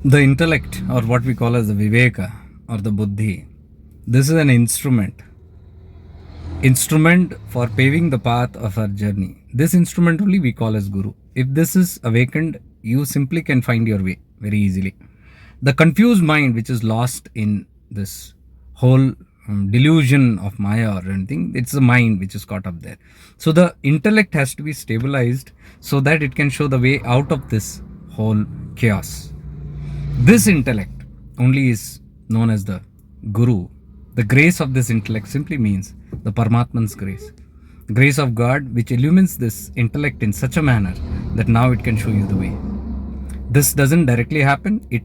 The intellect, or what we call as the viveka or the buddhi, this is an instrument for paving the path of our journey. This instrument only we call as guru. If this is awakened, you simply can find your way very easily. The confused mind, which is lost in this whole delusion of Maya or anything, it's the mind which is caught up there. So the intellect has to be stabilized so that it can show the way out of this whole chaos. This intellect only is known as the Guru. The grace of this intellect simply means the Paramatman's grace. The grace of God which illumines this intellect in such a manner that now it can show you the way. This doesn't directly happen. It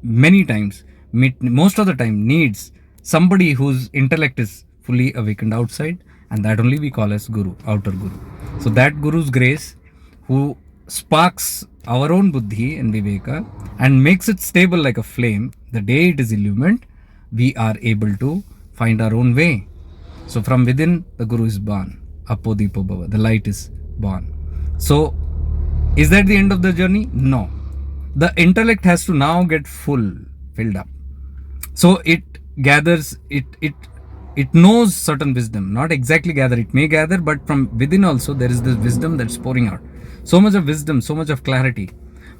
many times, most of the time, needs somebody whose intellect is fully awakened outside, and that only we call as Guru, outer Guru. So that Guru's grace, who sparks our own buddhi and viveka and makes it stable like a flame, the day it is illumined, we are able to find our own way. So from within, the Guru is born. Apodipo Bhava, the light is born. So is that the end of the journey? No. The intellect has to now get filled up. So it gathers, it knows certain wisdom. Not exactly gather, it may gather, but from within also there is this wisdom that's pouring out. So much of wisdom, so much of clarity.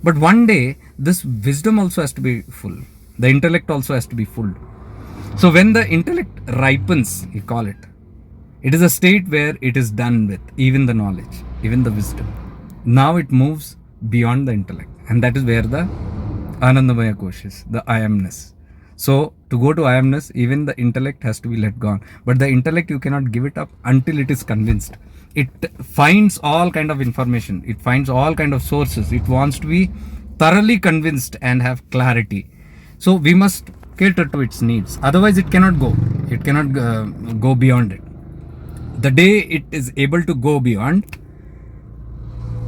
But one day, this wisdom also has to be full. The intellect also has to be full. So when the intellect ripens, you call it, it is a state where it is done with even the knowledge, even the wisdom. Now it moves beyond the intellect. And that is where the Anandamaya Kosh is, the I amness. So to go to I amness, even the intellect has to be let go. But the intellect, you cannot give it up until it is convinced. It finds all kind of information. It finds all kind of sources. It wants to be thoroughly convinced and have clarity. So we must cater to its needs. Otherwise it cannot go. It cannot go beyond it. The day it is able to go beyond,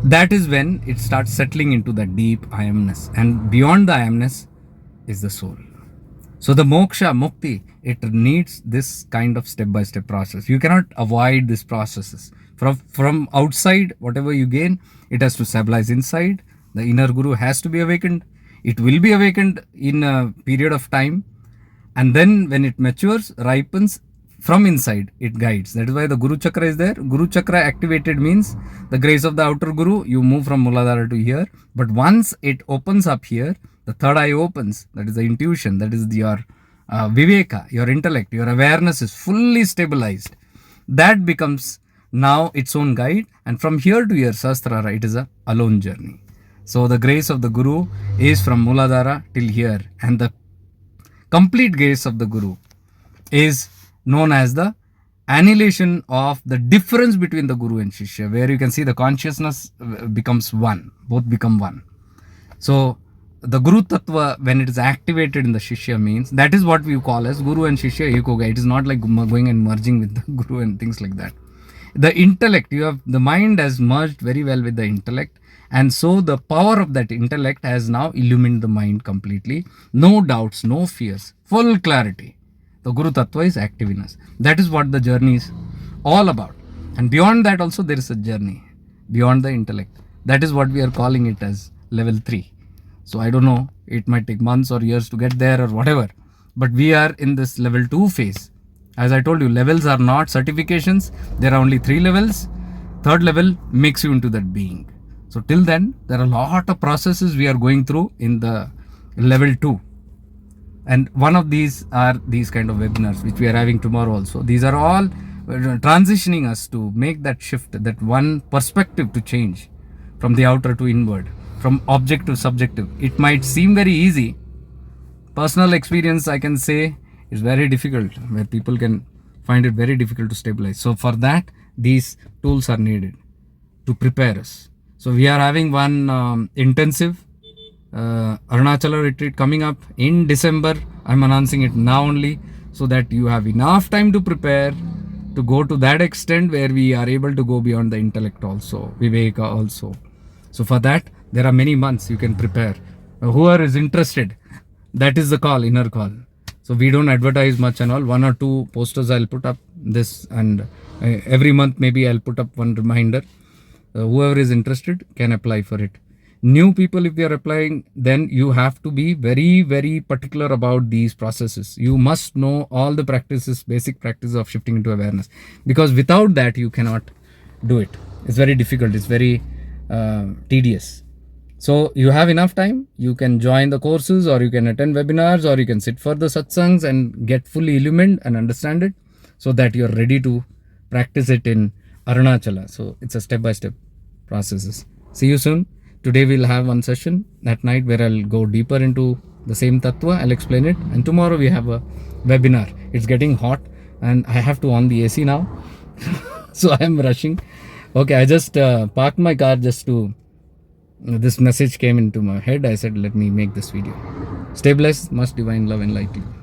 that is when it starts settling into the deep I amness. And beyond the I amness is the soul. So the moksha, mukti, it needs this kind of step-by-step process. You cannot avoid these processes. From outside, whatever you gain, it has to stabilize inside. The inner guru has to be awakened. It will be awakened in a period of time. And then when it matures, ripens, from inside, it guides. That is why the Guru Chakra is there. Guru Chakra activated means the grace of the outer Guru, you move from Muladhara to here. But once it opens up here, the third eye opens. That is the intuition. That is your viveka, your intellect, your awareness is fully stabilized. That becomes now its own guide. And from here to here, Sahasrara, it is a alone journey. So the grace of the Guru is from Muladhara till here. And the complete grace of the Guru is known as the annihilation of the difference between the Guru and Shishya, where you can see the consciousness becomes one, both become one. So the Guru Tattva, when it is activated in the Shishya, means that is what we call as Guru and Shishya Ekoga. It is not like going and merging with the Guru and things like that. The intellect, you have the mind has merged very well with the intellect, and so the power of that intellect has now illumined the mind completely. No doubts, no fears, full clarity. The Guru Tattva is active in us. That is what the journey is all about. And beyond that also there is a journey beyond the intellect. That is what we are calling it as level 3. So I don't know, it might take months or years to get there or whatever. But we are in this level 2 phase. As I told you, levels are not certifications. There are only 3 levels. Third level makes you into that being. So till then, there are a lot of processes we are going through in the level 2. And one of these are these kind of webinars, which we are having tomorrow also. These are all transitioning us to make that shift, that one perspective to change from the outer to inward, from object to subjective. It might seem very easy. Personal experience, I can say, is very difficult, where people can find it very difficult to stabilize. So for that, these tools are needed to prepare us. So we are having one intensive Arunachala retreat coming up in December. I'm announcing it now only so that you have enough time to prepare to go to that extent where we are able to go beyond the intellect also, Viveka also. So for that, there are many months you can prepare. Whoever is interested, that is the call, inner call. So we don't advertise much and all. 1 or 2 posters I'll put up this, and every month maybe I'll put up one reminder. Whoever is interested can apply for it. New people, if they are applying, then you have to be very, very particular about these processes. You must know all the practices, basic practices of shifting into awareness, because without that you cannot do it. It's very difficult, it's very tedious. So you have enough time, you can join the courses, or you can attend webinars, or you can sit for the satsangs and get fully illumined and understand it, so that you're ready to practice it in Arunachala. So it's a step-by-step processes. See you soon. Today we'll have one session at night where I'll go deeper into the same tattva. I'll explain it. And tomorrow we have a webinar. It's getting hot and I have to on the AC now. So I'm rushing. Okay, I just parked my car just to, this message came into my head. I said, let me make this video. Stay blessed. Much divine love and light to you.